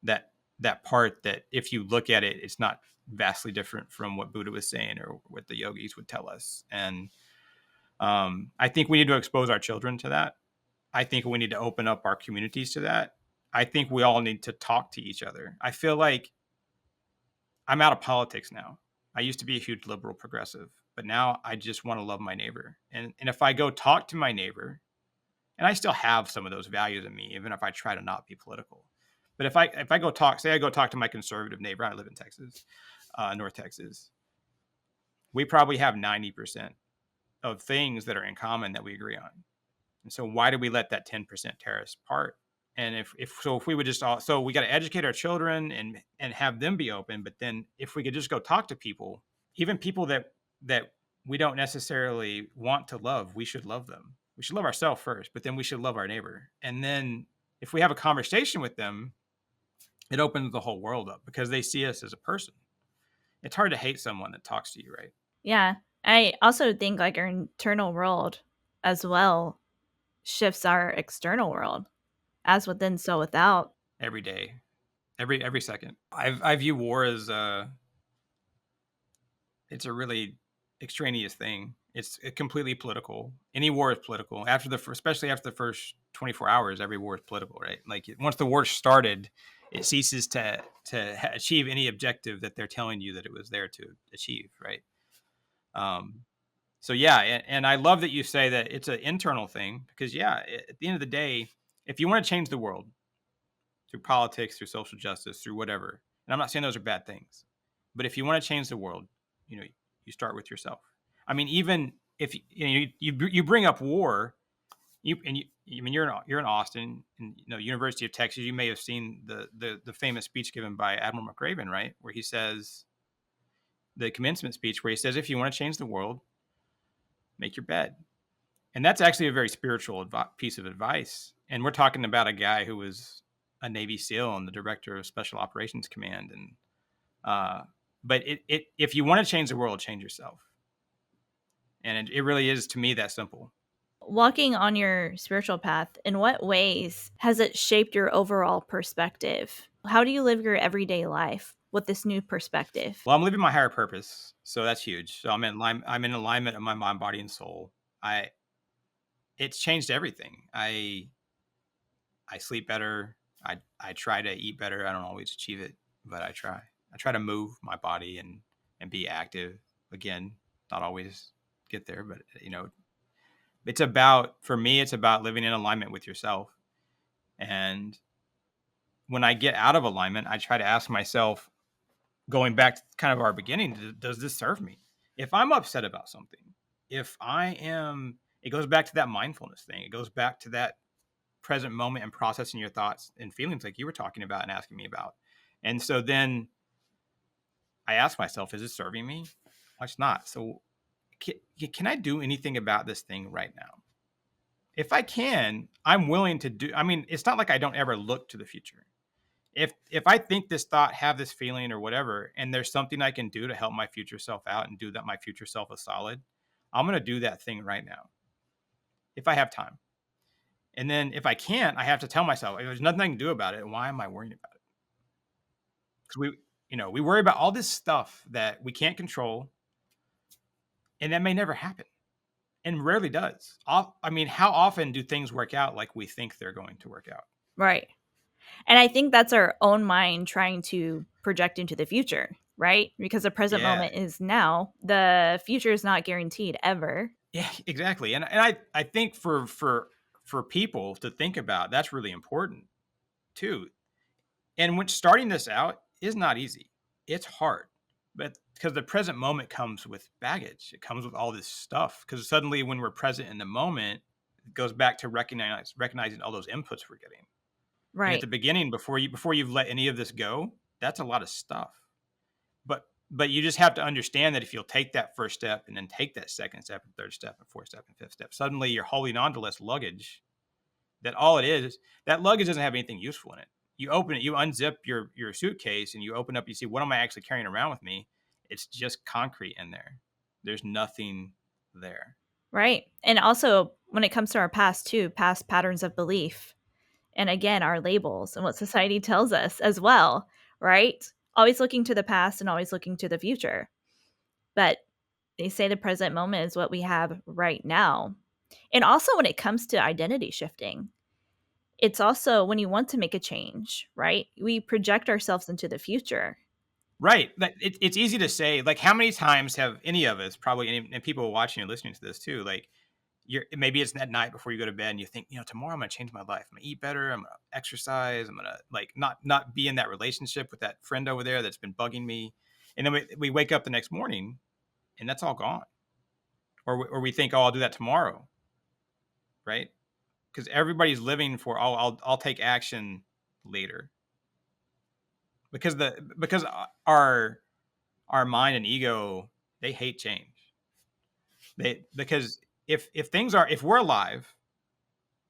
that part that if you look at it, it's not vastly different from what Buddha was saying or what the yogis would tell us. And I think we need to expose our children to that. I think we need to open up our communities to that. I think we all need to talk to each other. I feel like I'm out of politics now. I used to be a huge liberal progressive, but now I just want to love my neighbor. And if I go talk to my neighbor, and I still have some of those values in me, even if I try to not be political. But if I go talk, say I go talk to my conservative neighbor, I live in Texas, North Texas, we probably have 90% of things that are in common that we agree on. And so why do we let that 10% tear us apart? And if we would just all, so we got to educate our children and have them be open. But then if we could just go talk to people, even people that we don't necessarily want to love, we should love them. We should love ourselves first, but then we should love our neighbor. And then if we have a conversation with them, it opens the whole world up because they see us as a person. It's hard to hate someone that talks to you, right? Yeah. I also think like our internal world as well shifts our external world, as within, so without. Every day, every second. I view war as it's a really extraneous thing. It's completely political. Any war is political. Especially after the first 24 hours, every war is political, right? Like once the war started, it ceases to achieve any objective that they're telling you that it was there to achieve, right? Um, so yeah, and I love that you say that it's an internal thing because yeah, at the end of the day, if you want to change the world through politics, through social justice, through whatever, and I'm not saying those are bad things, but if you want to change the world, you know, you start with yourself. I mean, even if you bring up war, I mean, you're in Austin, and University of Texas. You may have seen the famous speech given by Admiral McRaven, right, where he says the commencement speech, where he says, if you want to change the world, make your bed. And that's actually a very spiritual piece of advice. And we're talking about a guy who was a Navy SEAL and the director of Special Operations Command. And but if you want to change the world, change yourself. And it really is, to me, that simple. Walking on your spiritual path, in what ways has it shaped your overall perspective? How do you live your everyday life with this new perspective? Well, I'm living my higher purpose, so that's huge. So I'm in alignment of my mind, body, and soul. I It's changed everything. I sleep better. I try to eat better. I don't always achieve it, but I try. I try to move my body and be active. Again, not always get there, but it's about, for me, it's about living in alignment with yourself. And when I get out of alignment, I try to ask myself, going back to kind of our beginning, does this serve me? If I'm upset about something, if I am, it goes back to that mindfulness thing. It goes back to that present moment and processing your thoughts and feelings like you were talking about and asking me about. And so then I ask myself, is it serving me? Well, it's not. So can I do anything about this thing right now? If I can, I'm willing to do. I mean, it's not like I don't ever look to the future. If I think this thought, have this feeling or whatever, and there's something I can do to help my future self out and do that my future self is solid, I'm going to do that thing right now if I have time. And then if I can't, I have to tell myself, if there's nothing I can do about it, why am I worrying about it? Because we worry about all this stuff that we can't control, and that may never happen, and rarely does. I mean, how often do things work out like we think they're going to work out? Right. And I think that's our own mind trying to project into the future, right? Because the present Yeah, moment is now. The future is not guaranteed ever. yeah, exactly. And I think for people to think about, that's really important too. And when starting this out is not easy, it's hard, but because the present moment comes with baggage, it comes with all this stuff. Because suddenly, when we're present in the moment, it goes back to recognizing all those inputs we're getting. And at Right. the beginning, before you've let any of this go, that's a lot of stuff. But you just have to understand that if you'll take that first step and then take that second step and third step and fourth step and fifth step, suddenly you're holding on to less luggage. That all it is, that luggage doesn't have anything useful in it. You open it, you unzip your suitcase, and you open up, you see, what am I actually carrying around with me? It's just concrete in there. There's nothing there. Right. And also, when it comes to our past, too, past patterns of belief, And again, our labels and what society tells us as well, right? Always looking to the past and always looking to the future. But they say the present moment is what we have right now. And also, when it comes to identity shifting, it's also when you want to make a change, right? We project ourselves into the future. Right. It's easy to say. Like, how many times have any of us, probably, and people watching and listening to this too, like, maybe it's that night before you go to bed and you think, tomorrow I'm gonna change my life. I'm gonna eat better. I'm gonna exercise. I'm gonna, like, not be in that relationship with that friend over there that's been bugging me. And then we wake up the next morning and that's all gone. Or we think, oh, I'll do that tomorrow, right? Because everybody's living for, oh, I'll take action later. Because our mind and ego, they hate change. Because if we're alive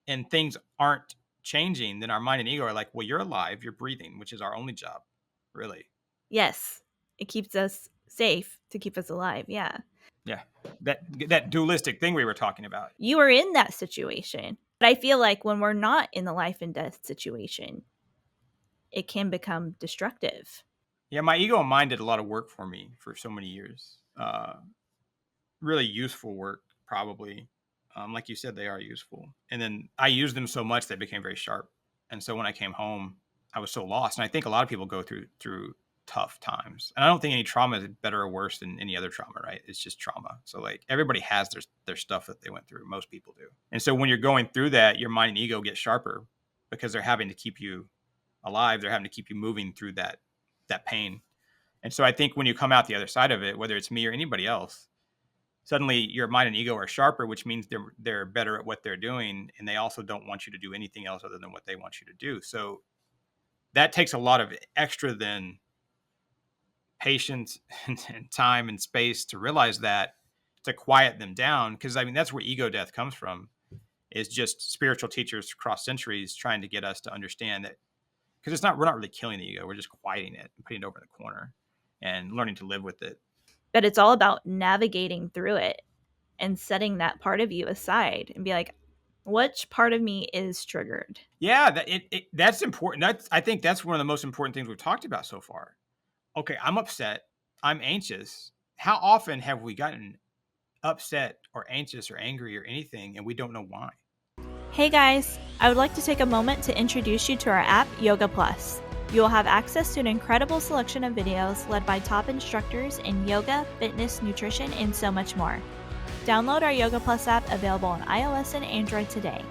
and things aren't changing, then our mind and ego are like, well, you're alive, you're breathing, which is our only job, really. Yes, it keeps us safe to keep us alive. Yeah. Yeah, that dualistic thing we were talking about. You are in that situation. But I feel like when we're not in the life and death situation, it can become destructive. Yeah, my ego and mind did a lot of work for me for so many years. Really useful work, probably. Like you said, they are useful. And then I used them so much they became very sharp. And so when I came home, I was so lost. And I think a lot of people go through tough times. And I don't think any trauma is better or worse than any other trauma, right? It's just trauma. So, like, everybody has their stuff that they went through. Most people do. And so when you're going through that, your mind and ego get sharper because they're having to keep you alive. They're having to keep you moving through that pain. And so I think when you come out the other side of it, whether it's me or anybody else, suddenly your mind and ego are sharper, which means they're better at what they're doing, and they also don't want you to do anything else other than what they want you to do. So that takes a lot of extra than patience and time and space to realize that, to quiet them down, because I mean that's where ego death comes from, is just spiritual teachers across centuries trying to get us to understand that, because we're not really killing the ego, we're just quieting it and putting it over in the corner and learning to live with it. But it's all about navigating through it and setting that part of you aside and be like, which part of me is triggered? Yeah, that's important. I think that's one of the most important things we've talked about so far. Okay, I'm upset. I'm anxious. How often have we gotten upset or anxious or angry or anything and we don't know why? Hey guys, I would like to take a moment to introduce you to our app, Yoga Plus. You will have access to an incredible selection of videos led by top instructors in yoga, fitness, nutrition, and so much more. Download our Yoga Plus app available on iOS and Android today.